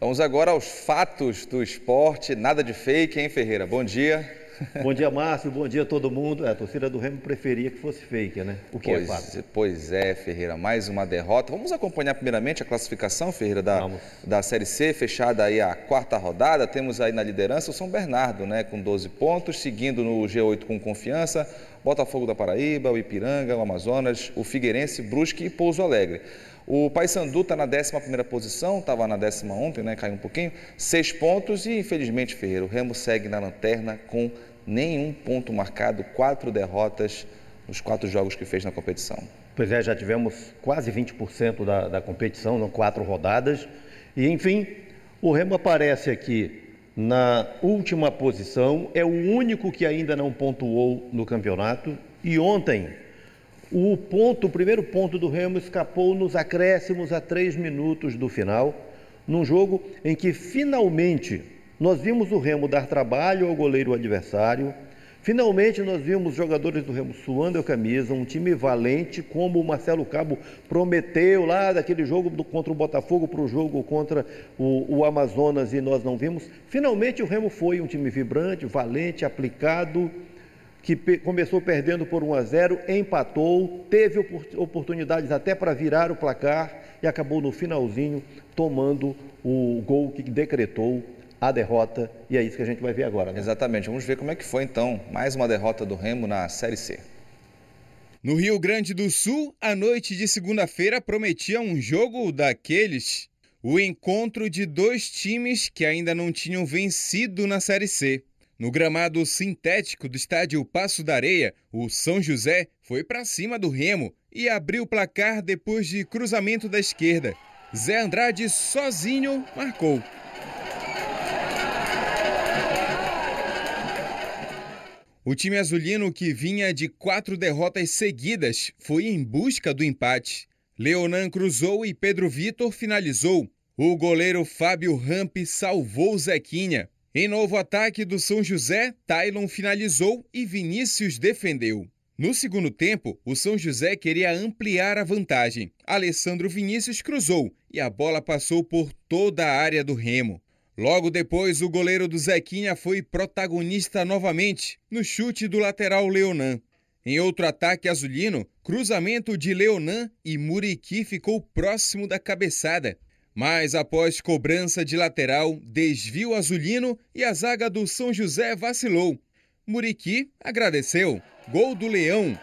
Vamos agora aos fatos do esporte, nada de fake, hein, Ferreira? Bom dia. Bom dia, Márcio, bom dia a todo mundo. A torcida do Remo preferia que fosse fake, né? O que é fato? Pois é, Ferreira, mais uma derrota. Vamos acompanhar primeiramente a classificação, Ferreira, da Série C, fechada aí a quarta rodada. Temos aí na liderança o São Bernardo, né, com 12 pontos, seguindo no G8 com Confiança, Botafogo da Paraíba, o Ipiranga, o Amazonas, o Figueirense, Brusque e Pouso Alegre. O Paysandu está na 11ª posição, estava na 10ª ontem, né, caiu um pouquinho, 6 pontos e infelizmente, Ferreira, o Remo segue na lanterna com nenhum ponto marcado, 4 derrotas nos 4 jogos que fez na competição. Pois é, já tivemos quase 20% da competição, em 4 rodadas. E, enfim, o Remo aparece aqui na última posição, é o único que ainda não pontuou no campeonato. E ontem, o primeiro ponto do Remo escapou nos acréscimos a 3 minutos do final, num jogo em que finalmente nós vimos o Remo dar trabalho ao goleiro adversário. Finalmente nós vimos jogadores do Remo suando a camisa, um time valente, como o Marcelo Cabo prometeu lá daquele jogo contra o Botafogo para o jogo contra o Amazonas, e nós não vimos. Finalmente o Remo foi um time vibrante, valente, aplicado, que começou perdendo por 1-0, empatou, teve oportunidades até para virar o placar e acabou no finalzinho tomando o gol que decretou a derrota, e é isso que a gente vai ver agora, né? Exatamente, vamos ver como é que foi então, mais uma derrota do Remo na Série C. No Rio Grande do Sul, a noite de segunda-feira prometia um jogo daqueles. O encontro de 2 times que ainda não tinham vencido na Série C. No gramado sintético do estádio Passo da Areia, o São José foi para cima do Remo e abriu o placar depois de cruzamento da esquerda. Zé Andrade sozinho marcou. O time azulino, que vinha de 4 derrotas seguidas, foi em busca do empate. Leonan cruzou e Pedro Vitor finalizou. O goleiro Fábio Rampe salvou Zequinha. Em novo ataque do São José, Tailon finalizou e Vinícius defendeu. No segundo tempo, o São José queria ampliar a vantagem. Alessandro Vinícius cruzou e a bola passou por toda a área do Remo. Logo depois, o goleiro do Zequinha foi protagonista novamente, no chute do lateral Leonan. Em outro ataque azulino, cruzamento de Leonan e Muriqui ficou próximo da cabeçada. Mas após cobrança de lateral, desvio azulino e a zaga do São José vacilou. Muriqui agradeceu. Gol do Leão.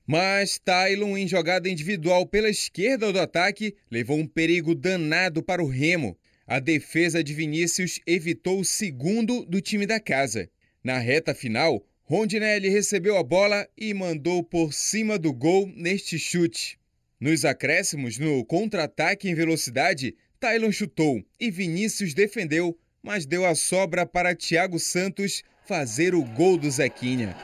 Mas Tailon, em jogada individual pela esquerda do ataque, levou um perigo danado para o Remo. A defesa de Vinícius evitou o segundo do time da casa. Na reta final, Rondinelli recebeu a bola e mandou por cima do gol neste chute. Nos acréscimos, no contra-ataque em velocidade, Tailon chutou e Vinícius defendeu, mas deu a sobra para Thiago Santos fazer o gol do Zequinha.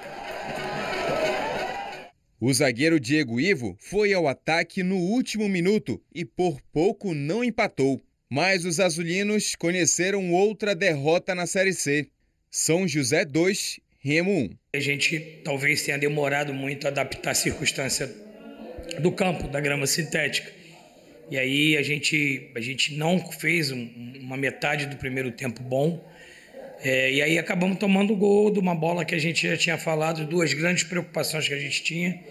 O zagueiro Diego Ivo foi ao ataque no último minuto e por pouco não empatou. Mas os azulinos conheceram outra derrota na Série C. São José 2, Remo 1. A gente talvez tenha demorado muito a adaptar a circunstância do campo, da grama sintética. E aí a gente não fez uma metade do primeiro tempo bom. E aí acabamos tomando o gol de uma bola que a gente já tinha falado, 2 grandes preocupações que a gente tinha,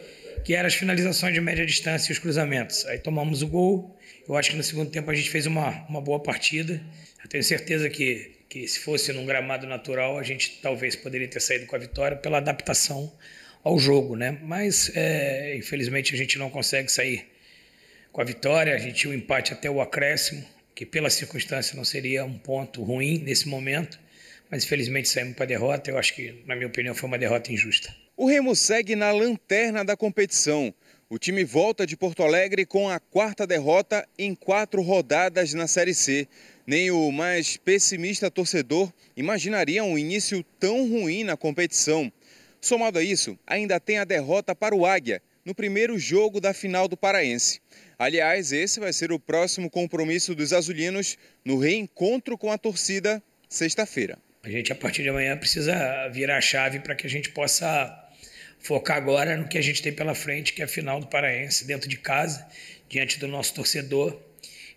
que eram as finalizações de média distância e os cruzamentos. Aí tomamos o gol. Eu acho que no segundo tempo a gente fez uma boa partida. Eu tenho certeza que se fosse num gramado natural, a gente talvez poderia ter saído com a vitória pela adaptação ao jogo, né? Mas, infelizmente, a gente não consegue sair com a vitória. A gente tinha um empate até o acréscimo, que pela circunstância não seria um ponto ruim nesse momento. Mas, infelizmente, saímos para a derrota. Eu acho que, na minha opinião, foi uma derrota injusta. O Remo segue na lanterna da competição. O time volta de Porto Alegre com a 4ª derrota em 4 rodadas na Série C. Nem o mais pessimista torcedor imaginaria um início tão ruim na competição. Somado a isso, ainda tem a derrota para o Águia, no primeiro jogo da final do Paraense. Aliás, esse vai ser o próximo compromisso dos azulinos no reencontro com a torcida, sexta-feira. A gente, a partir de amanhã, precisa virar a chave para que a gente possa focar agora no que a gente tem pela frente, que é a final do Paraense, dentro de casa, diante do nosso torcedor.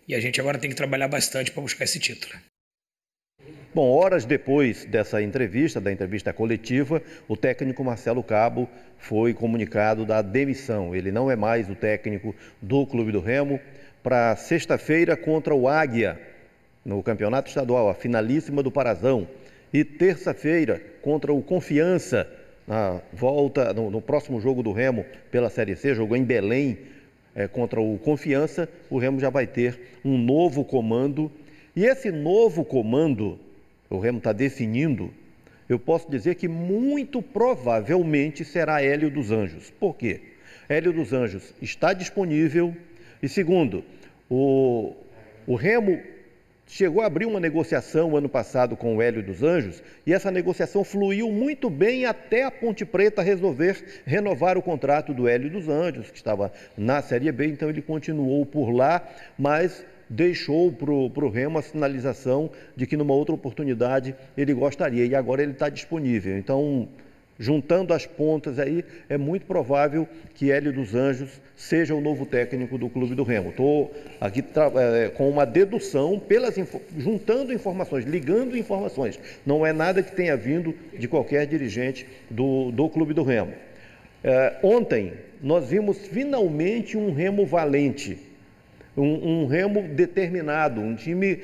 E a gente agora tem que trabalhar bastante para buscar esse título. Bom, horas depois dessa entrevista, da entrevista coletiva, o técnico Marcelo Cabo foi comunicado da demissão. Ele não é mais o técnico do Clube do Remo. Para sexta-feira contra o Águia, no Campeonato Estadual, a finalíssima do Parazão. E terça-feira contra o Confiança, na volta, no próximo jogo do Remo pela Série C, jogou em Belém contra o Confiança. O Remo já vai ter um novo comando. E esse novo comando, o Remo está definindo, eu posso dizer que muito provavelmente será Hélio dos Anjos. Por quê? Hélio dos Anjos está disponível e, segundo, o Remo chegou a abrir uma negociação ano passado com o Hélio dos Anjos e essa negociação fluiu muito bem até a Ponte Preta resolver renovar o contrato do Hélio dos Anjos, que estava na Série B, então ele continuou por lá, mas deixou para o Remo a sinalização de que numa outra oportunidade ele gostaria e agora ele está disponível. Então, juntando as pontas aí, é muito provável que Hélio dos Anjos seja o novo técnico do Clube do Remo. Estou aqui com uma dedução, juntando informações, ligando informações. Não é nada que tenha vindo de qualquer dirigente do Clube do Remo. Ontem, nós vimos finalmente um Remo valente, um Remo determinado, um time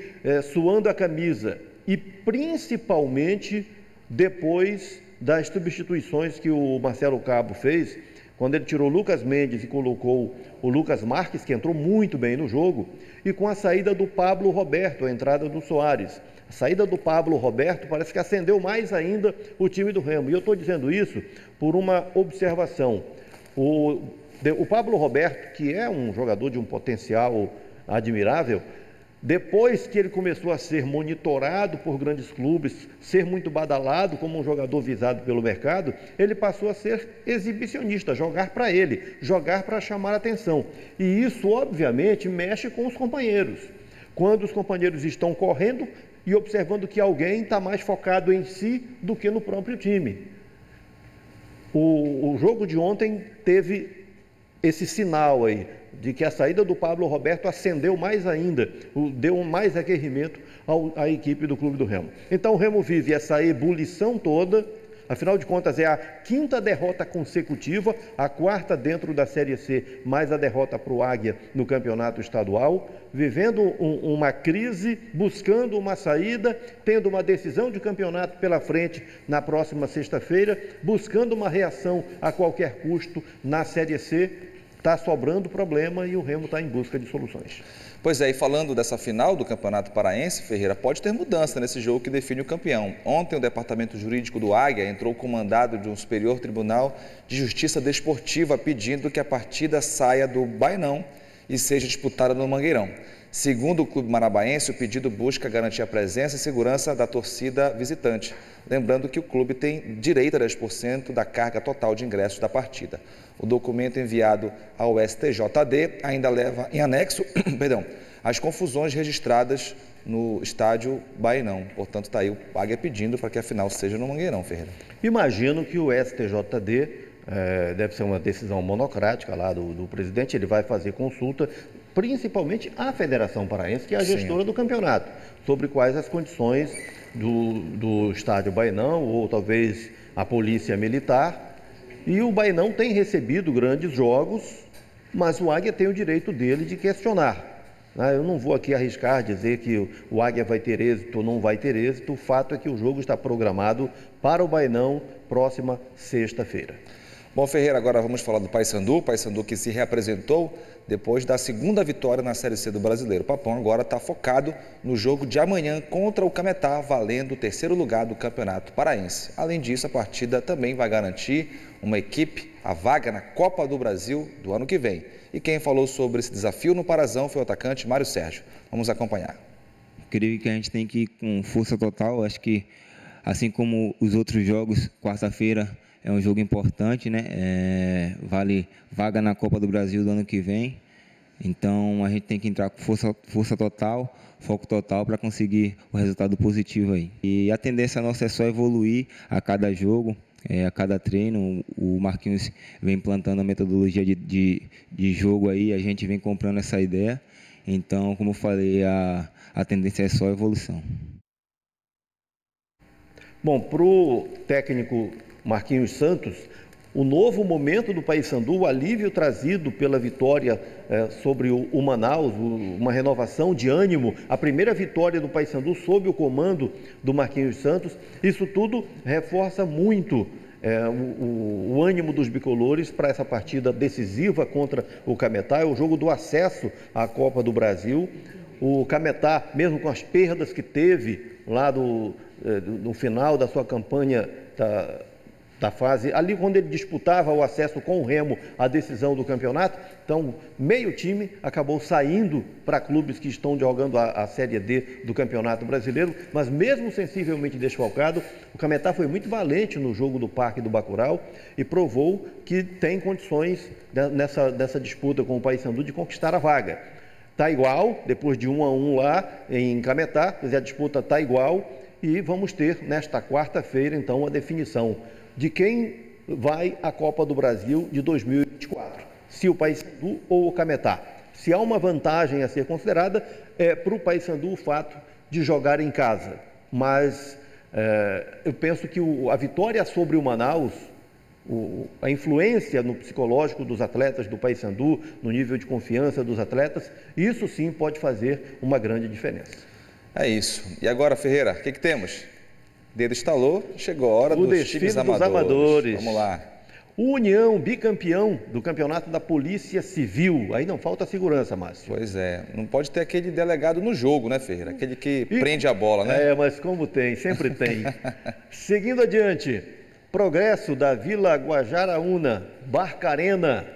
suando a camisa e principalmente depois das substituições que o Marcelo Cabo fez, quando ele tirou o Lucas Mendes e colocou o Lucas Marques, que entrou muito bem no jogo, e com a saída do Pablo Roberto, a entrada do Soares. A saída do Pablo Roberto parece que acendeu mais ainda o time do Remo. E eu estou dizendo isso por uma observação. O Pablo Roberto, que é um jogador de um potencial admirável, depois que ele começou a ser monitorado por grandes clubes, ser muito badalado como um jogador visado pelo mercado, ele passou a ser exibicionista, jogar para ele, jogar para chamar a atenção. E isso, obviamente, mexe com os companheiros. Quando os companheiros estão correndo e observando que alguém está mais focado em si do que no próprio time. O jogo de ontem teve esse sinal aí, de que a saída do Pablo Roberto acendeu mais ainda, deu mais requerimento à equipe do Clube do Remo. Então o Remo vive essa ebulição toda, afinal de contas é a 5ª derrota consecutiva, a 4ª dentro da Série C, mais a derrota para o Águia no Campeonato Estadual, vivendo uma crise, buscando uma saída, tendo uma decisão de campeonato pela frente na próxima sexta-feira, buscando uma reação a qualquer custo na Série C. Está sobrando problema e o Remo está em busca de soluções. Pois é, e falando dessa final do Campeonato Paraense, Ferreira, pode ter mudança nesse jogo que define o campeão. Ontem o Departamento Jurídico do Águia entrou com mandado de um Superior Tribunal de Justiça Desportiva pedindo que a partida saia do Bainão e seja disputada no Mangueirão. Segundo o Clube Marabaense, o pedido busca garantir a presença e segurança da torcida visitante. Lembrando que o clube tem direito a 10% da carga total de ingressos da partida. O documento enviado ao STJD ainda leva em anexo as confusões registradas no estádio Bainão. Portanto, está aí o Águia pedindo para que a final seja no Mangueirão, Ferreira. Imagino que o STJD deve ser uma decisão monocrática lá do presidente, ele vai fazer consulta principalmente à Federação Paraense, que é a gestora do campeonato, sobre quais as condições do estádio Bainão, ou talvez a polícia militar. E o Bainão tem recebido grandes jogos, mas o Águia tem o direito dele de questionar. Eu não vou aqui arriscar dizer que o Águia vai ter êxito ou não vai ter êxito. O fato é que o jogo está programado para o Bainão próxima sexta-feira. Bom, Ferreira, agora vamos falar do Paysandu que se reapresentou depois da 2ª vitória na Série C do Brasileiro. O Papão agora está focado no jogo de amanhã contra o Cametá, valendo o 3º lugar do Campeonato Paraense. Além disso, a partida também vai garantir uma equipe a vaga na Copa do Brasil do ano que vem. E quem falou sobre esse desafio no Parazão foi o atacante Mário Sérgio. Vamos acompanhar. Creio que a gente tem que ir com força total. Acho que, assim como os outros jogos, quarta-feira é um jogo importante, né? Vale vaga na Copa do Brasil do ano que vem. Então a gente tem que entrar com força total, foco total para conseguir o resultado positivo aí. E a tendência nossa é só evoluir a cada jogo, A cada treino, o Marquinhos vem implantando a metodologia de jogo aí, a gente vem comprando essa ideia. Então, como eu falei, a tendência é só evolução. Bom, para o técnico Marquinhos Santos, o novo momento do Paysandu, o alívio trazido pela vitória sobre o Manaus, uma renovação de ânimo, a primeira vitória do Paysandu sob o comando do Marquinhos Santos, isso tudo reforça muito o ânimo dos bicolores para essa partida decisiva contra o Cametá. É o jogo do acesso à Copa do Brasil. O Cametá, mesmo com as perdas que teve lá no final da sua campanha da fase, ali quando ele disputava o acesso com o Remo, a decisão do campeonato, então meio time acabou saindo para clubes que estão jogando a Série D do Campeonato Brasileiro, mas mesmo sensivelmente desfalcado, o Cametá foi muito valente no jogo do Parque do Bacurau e provou que tem condições nessa disputa com o Paysandu de conquistar a vaga. Está igual, depois de 1-1 lá em Cametá, a disputa está igual e vamos ter nesta quarta-feira então a definição de quem vai à Copa do Brasil de 2024, se o Paysandu ou o Cametá. Se há uma vantagem a ser considerada, é para o Paysandu o fato de jogar em casa, mas eu penso que a vitória sobre o Manaus, a influência no psicológico dos atletas do Paysandu, no nível de confiança dos atletas, isso sim pode fazer uma grande diferença. É isso. E agora, Ferreira, o que temos? Dedo estalou, chegou a hora dos times amadores. Vamos lá. O União, bicampeão do campeonato da Polícia Civil. Aí não falta segurança, Márcio. Pois é, não pode ter aquele delegado no jogo, né, Ferreira? Aquele que prende a bola, né? Mas como tem, sempre tem. Seguindo adiante, progresso da Vila Guajaraúna, Barcarena.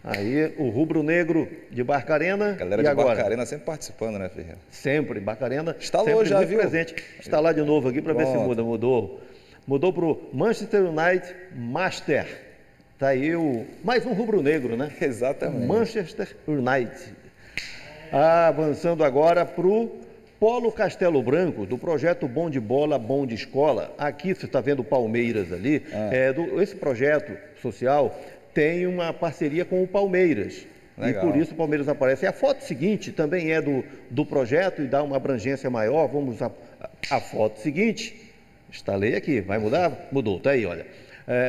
Aí o rubro-negro de Barcarena. Galera de Barcarena sempre participando, né, Ferreira? Sempre, Barcarena. Instalou já, viu? Presente. Está lá de novo aqui para ver se muda. Mudou para o Manchester United Master. Está aí mais um rubro-negro, né? Exatamente. Manchester United. Avançando agora para o Polo Castelo Branco, do projeto Bom de Bola, Bom de Escola. Aqui você está vendo o Palmeiras ali. Esse projeto social tem uma parceria com o Palmeiras. Legal. E por isso o Palmeiras aparece. E a foto seguinte também é do projeto e dá uma abrangência maior. Vamos à foto seguinte. Instalei aqui. Vai mudar? Mudou. Está aí, olha.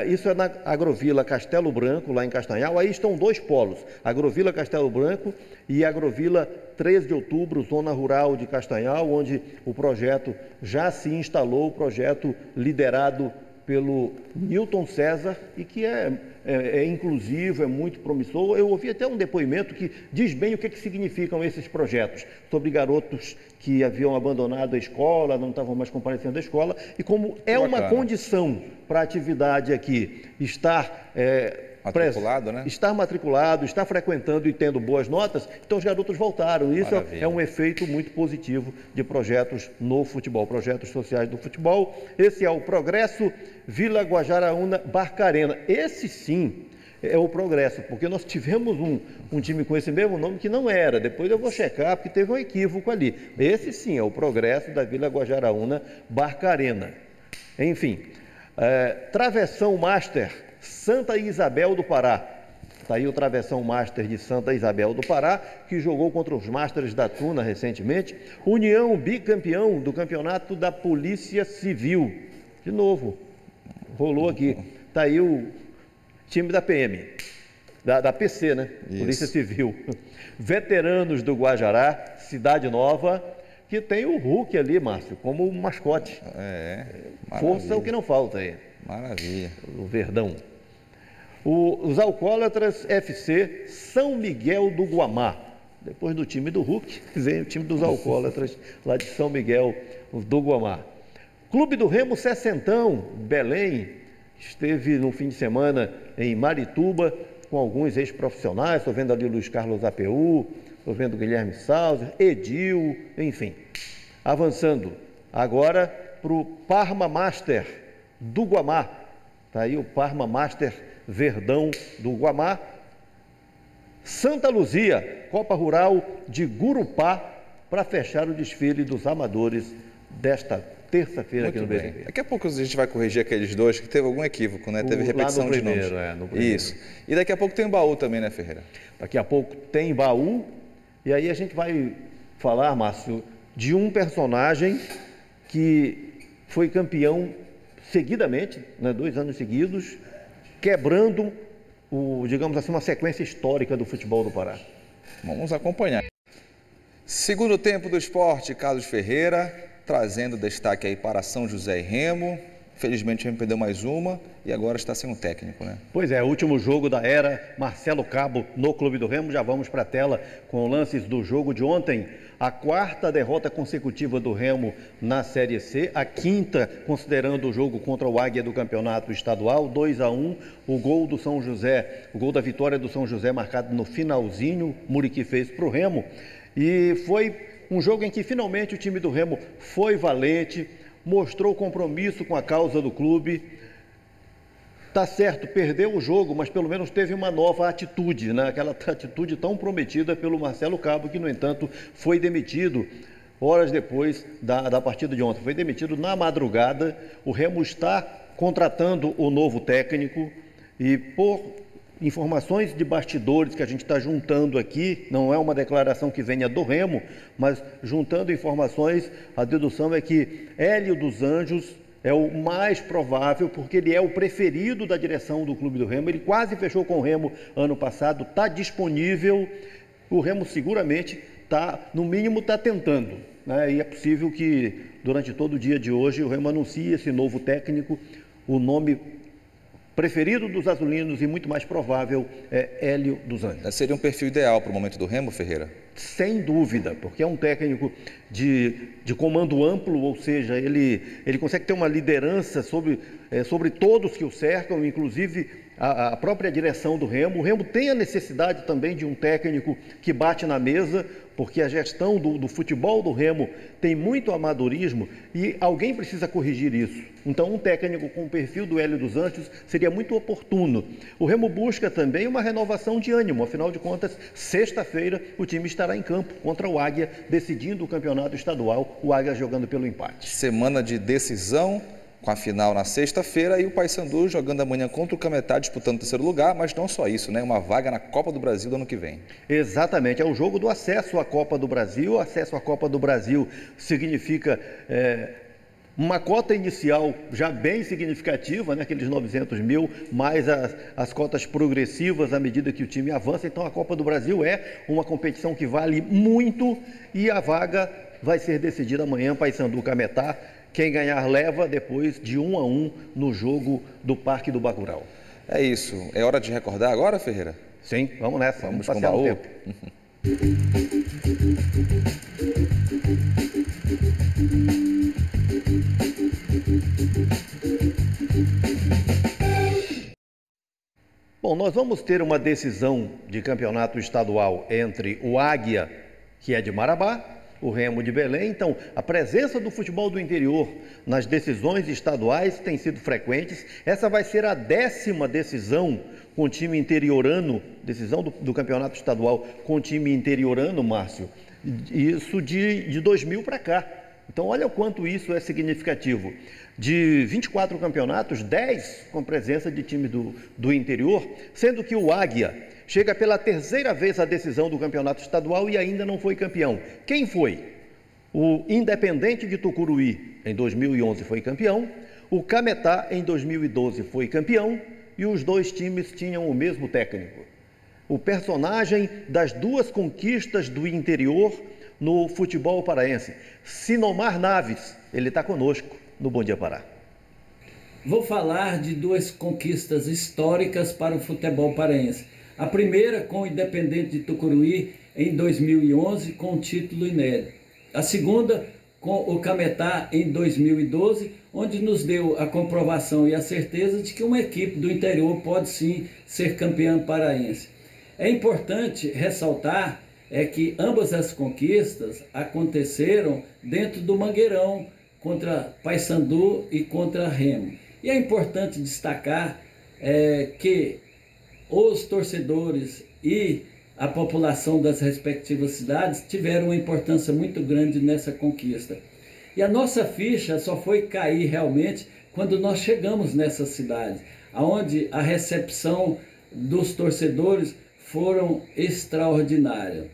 Isso é na Agrovila Castelo Branco, lá em Castanhal. Aí estão dois polos, Agrovila Castelo Branco e Agrovila 13 de Outubro, zona rural de Castanhal, onde o projeto já se instalou, o projeto liderado pelo Newton César e que é inclusivo, é muito promissor. Eu ouvi até um depoimento que diz bem o que significam esses projetos, sobre garotos que haviam abandonado a escola, não estavam mais comparecendo à escola, e como é uma condição para a atividade aqui estar matriculado, né? Estar matriculado, estar frequentando e tendo boas notas, então os garotos voltaram. Isso é um efeito muito positivo de projetos no futebol, projetos sociais do futebol. Esse é o Progresso Vila Guajaraúna Barcarena. Esse sim é o Progresso, porque nós tivemos um time com esse mesmo nome que não era. Depois eu vou checar, porque teve um equívoco ali. Esse sim é o Progresso da Vila Guajaraúna Barcarena. Enfim, Travessão Master Santa Isabel do Pará. Está aí o Travessão Master de Santa Isabel do Pará, que jogou contra os Masters da Tuna recentemente. União, bicampeão do campeonato da Polícia Civil. De novo, rolou aqui. Está aí o time da PM, da PC, né? Isso. Polícia Civil. Veteranos do Guajará, Cidade Nova, que tem o Hulk ali, Márcio, como mascote. Força é o que não falta aí. Maravilha. O Verdão. Os Alcoólatras FC São Miguel do Guamá. Depois do time do Hulk, vem o time dos Alcoólatras lá de São Miguel do Guamá. Clube do Remo Sessentão, Belém, esteve no fim de semana em Marituba com alguns ex-profissionais. Estou vendo ali o Luiz Carlos APU, estou vendo o Guilherme Sauser, Edil, enfim. Avançando agora para o Parma Master do Guamá. Está aí o Parma Master Verdão do Guamá. Santa Luzia, Copa Rural de Gurupá, para fechar o desfile dos amadores desta terça-feira aqui no bem. BTV. Daqui a pouco a gente vai corrigir aqueles dois, que teve algum equívoco, né? Teve repetição de nomes. No primeiro. Isso. E daqui a pouco tem o baú também, né, Ferreira? Daqui a pouco tem baú, e aí a gente vai falar, Márcio, de um personagem que foi campeão seguidamente, né, 2 anos seguidos, quebrando, digamos assim, uma sequência histórica do futebol do Pará. Vamos acompanhar. Segundo tempo do esporte, Carlos Ferreira, trazendo destaque aí para São José e Remo. Felizmente o Remo perdeu mais uma e agora está sem um técnico, né? Pois é, último jogo da era, Marcelo Cabo no Clube do Remo. Já vamos para a tela com lances do jogo de ontem. A 4ª derrota consecutiva do Remo na Série C, a 5ª considerando o jogo contra o Águia do Campeonato Estadual, 2-1, o gol do São José, o gol da vitória do São José marcado no finalzinho, Muriqui fez para o Remo. E foi um jogo em que finalmente o time do Remo foi valente, mostrou compromisso com a causa do clube. Tá certo, perdeu o jogo, mas pelo menos teve uma nova atitude, né? Aquela atitude tão prometida pelo Marcelo Cabo, que no entanto foi demitido horas depois da partida de ontem. Foi demitido na madrugada. O Remo está contratando o novo técnico e, por informações de bastidores que a gente está juntando aqui, não é uma declaração que venha do Remo, mas juntando informações, a dedução é que Hélio dos Anjos é o mais provável, porque ele é o preferido da direção do Clube do Remo. Ele quase fechou com o Remo ano passado, está disponível. O Remo seguramente no mínimo está tentando, né? E é possível que durante todo o dia de hoje o Remo anuncie esse novo técnico. O nome preferido dos azulinos e muito mais provável é Hélio dos Anjos. Seria um perfil ideal para o momento do Remo, Ferreira? Sem dúvida, porque é um técnico de comando amplo, ou seja, ele consegue ter uma liderança sobre todos que o cercam, inclusive a própria direção do Remo. O Remo tem a necessidade também de um técnico que bate na mesa, porque a gestão do futebol do Remo tem muito amadorismo e alguém precisa corrigir isso. Então, um técnico com o perfil do Hélio dos Anjos seria muito oportuno. O Remo busca também uma renovação de ânimo, afinal de contas, sexta-feira o time estará em campo contra o Águia, decidindo o campeonato estadual, o Águia jogando pelo empate. Semana de decisão, com a final na sexta-feira, e o Paysandu jogando amanhã contra o Cametá, disputando o 3º lugar, mas não só isso, né? Uma vaga na Copa do Brasil do ano que vem. Exatamente, é o jogo do acesso à Copa do Brasil. Acesso à Copa do Brasil significa uma cota inicial já bem significativa, né? Aqueles 900 mil, mais as cotas progressivas à medida que o time avança. Então a Copa do Brasil é uma competição que vale muito e a vaga vai ser decidida amanhã, Paysandu Cametá. Quem ganhar leva depois de 1-1 no jogo do Parque do Bacurau. É isso. É hora de recordar agora, Ferreira? Sim, vamos nessa. Vamos com o baú. Tempo. Bom, nós vamos ter uma decisão de campeonato estadual entre o Águia, que é de Marabá, o Remo de Belém. Então, a presença do futebol do interior nas decisões estaduais tem sido frequente. Essa vai ser a 10ª decisão com o time interiorano, decisão do campeonato estadual com o time interiorano, Márcio. Isso de 2000 para cá. Então, olha o quanto isso é significativo. De 24 campeonatos, 10 com presença de time do interior, sendo que o Águia chega pela 3ª vez à decisão do campeonato estadual e ainda não foi campeão. Quem foi? O Independente de Tucuruí, em 2011, foi campeão. O Cametá, em 2012, foi campeão. E os dois times tinham o mesmo técnico. O personagem das 2 conquistas do interior no futebol paraense, Sinomar Naves, ele está conosco no Bom Dia Pará. Vou falar de 2 conquistas históricas para o futebol paraense. A primeira com o Independente de Tucuruí em 2011 com o título inédito. A segunda com o Cametá em 2012, onde nos deu a comprovação e a certeza de que uma equipe do interior pode sim ser campeã paraense. É importante ressaltar que ambas as conquistas aconteceram dentro do Mangueirão, contra Paysandu e contra Remo. E é importante destacar que os torcedores e a população das respectivas cidades tiveram uma importância muito grande nessa conquista. E a nossa ficha só foi cair realmente quando nós chegamos nessa cidade, onde a recepção dos torcedores foram extraordinária.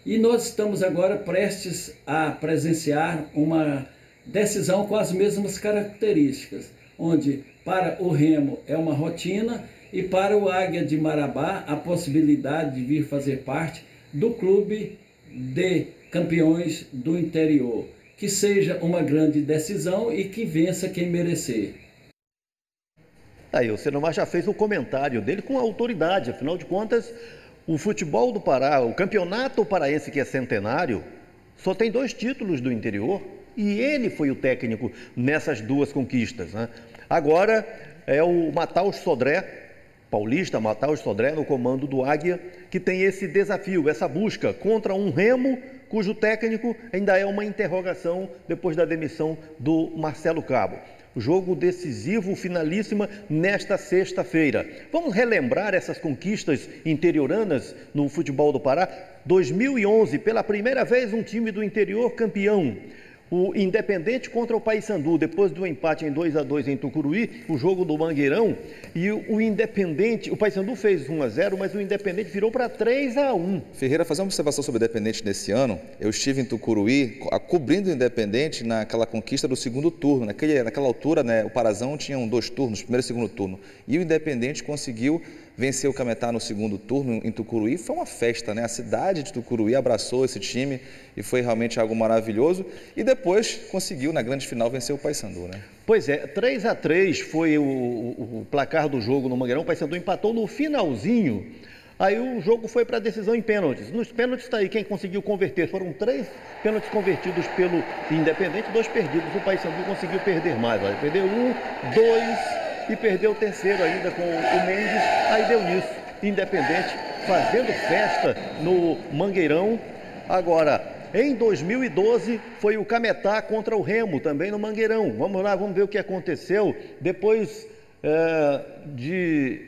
E nós estamos agora prestes a presenciar uma decisão com as mesmas características, onde para o Remo é uma rotina e para o Águia de Marabá a possibilidade de vir fazer parte do clube de campeões do interior. Que seja uma grande decisão e que vença quem merecer. Aí o Senomar já fez o comentário dele com autoridade, afinal de contas, o futebol do Pará, o campeonato paraense que é centenário, só tem 2 títulos do interior e ele foi o técnico nessas 2 conquistas, né? Agora é o Mataus Sodré, paulista, Mataus Sodré, no comando do Águia, que tem esse desafio, essa busca contra um Remo, cujo técnico ainda é uma interrogação depois da demissão do Marcelo Cabo. Jogo decisivo, finalíssima, nesta sexta-feira. Vamos relembrar essas conquistas interioranas no futebol do Pará? 2011, pela primeira vez, um time do interior campeão. O Independente contra o Paysandu, depois do empate em 2-2 em Tucuruí, o jogo do Mangueirão, e o Independente, o Paysandu fez 1-0, mas o Independente virou para 3-1. Ferreira, fazer uma observação sobre o Independente nesse ano. Eu estive em Tucuruí, cobrindo o Independente naquela conquista do segundo turno. Naquela altura, né, o Parazão tinha 2 turnos, primeiro e segundo turno, e o Independente conseguiu vencer o Cametá no segundo turno em Tucuruí. Foi uma festa, né? A cidade de Tucuruí abraçou esse time e foi realmente algo maravilhoso. E depois conseguiu, na grande final, vencer o Paysandu, né? Pois é, 3-3 foi o placar do jogo no Mangueirão. O Paysandu empatou no finalzinho. Aí o jogo foi para decisão em pênaltis. Nos pênaltis está aí quem conseguiu converter. Foram 3 pênaltis convertidos pelo Independente, 2 perdidos. O Paysandu conseguiu perder mais. Olha, perdeu 1, 2 e perdeu o terceiro ainda com o Mendes. Aí deu nisso. Independente fazendo festa no Mangueirão. Agora, em 2012, foi o Cametá contra o Remo, também no Mangueirão. Vamos lá, vamos ver o que aconteceu. Depois de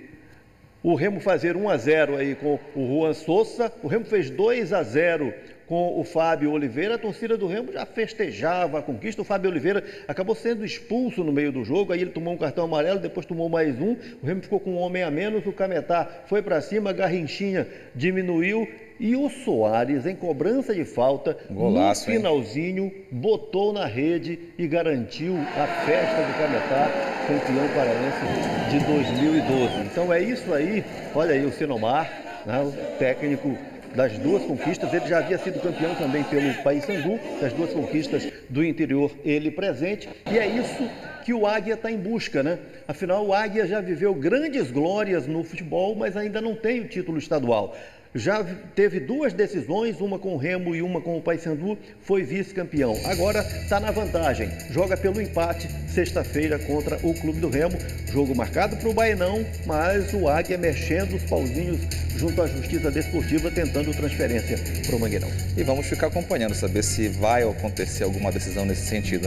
o Remo fazer 1-0 aí com o Juan Sousa, o Remo fez 2-0 com o Fábio Oliveira. A torcida do Remo já festejava a conquista. O Fábio Oliveira acabou sendo expulso no meio do jogo, aí ele tomou um cartão amarelo, depois tomou mais um. O Remo ficou com um homem a menos, o Cametá foi para cima, a Garrinchinha diminuiu e o Soares, em cobrança de falta, golaço, no finalzinho, botou na rede e garantiu a festa do Cametá, campeão paraense de 2012. Então é isso aí. Olha aí o Senomar, né, o técnico das 2 conquistas. Ele já havia sido campeão também pelo Paysandu, das 2 conquistas do interior, ele presente. E é isso que o Águia está em busca, né? Afinal, o Águia já viveu grandes glórias no futebol, mas ainda não tem o título estadual. Já teve 2 decisões, uma com o Remo e uma com o Paysandu, foi vice-campeão. Agora está na vantagem, joga pelo empate sexta-feira contra o Clube do Remo. Jogo marcado para o Baenão, mas o Águia mexendo os pauzinhos junto à Justiça Desportiva, tentando transferência para o Mangueirão. E vamos ficar acompanhando, saber se vai acontecer alguma decisão nesse sentido, né?